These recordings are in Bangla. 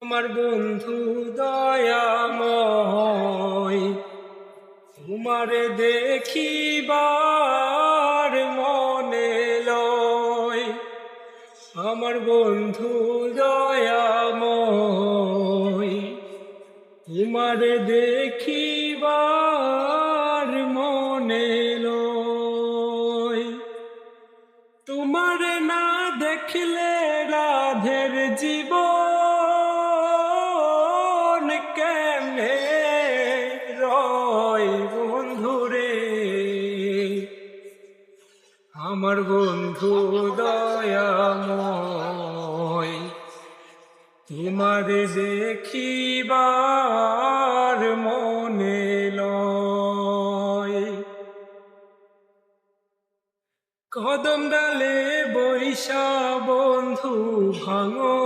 আমার বন্ধু দয়াময়, তোমারে দেখিবার মনে লয়। আমার বন্ধু দয়াময়, তোমারে দেখিবার মনে লয়। তোমারে না দেখলে রাধের জীবন কেমনে রয় বন্ধুরে। আমার বন্ধু দয়াময়, তোমারে দেখিবার মনে লয়। কদম ডালে বৈশা বন্ধু ভাঙো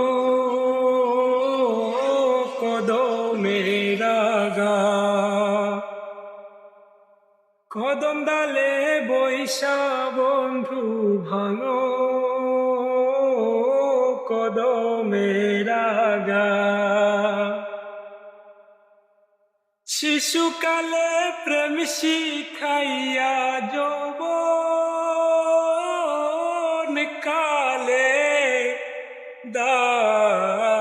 কদমের আগা। কদম ডালে বৈশা বন্ধু ভাঙো কদমের আগা। শিশুকালে প্রেম শিখাইয়া যৌবন কালে দাগারে।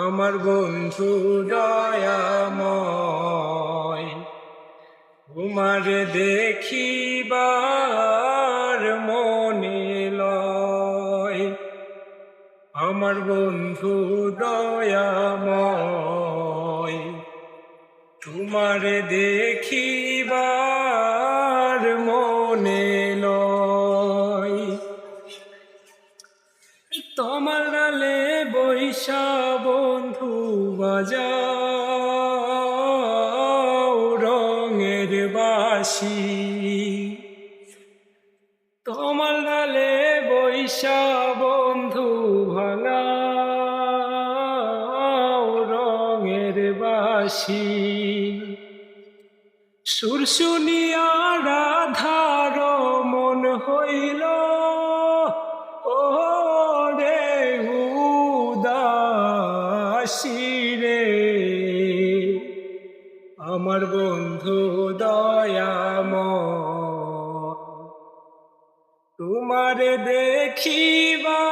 আমার বন্ধু দয়াময়, তোমারে দেখিবার মনে লয়। আমার বন্ধু দয়াময়, তোমারে দেখিবার মনে লয়। তোমার ডালে বৈশা বন্ধু বাজাও রঙের বাঁশি। তোমার ডালে বৈশা বন্ধু ভাঙাও রঙের বাঁশি। সুর শুনিয়া রাধার মন হইল ও রে উদাসী রে। আমার বন্ধু দয়াময়, তোমারে দেখিবা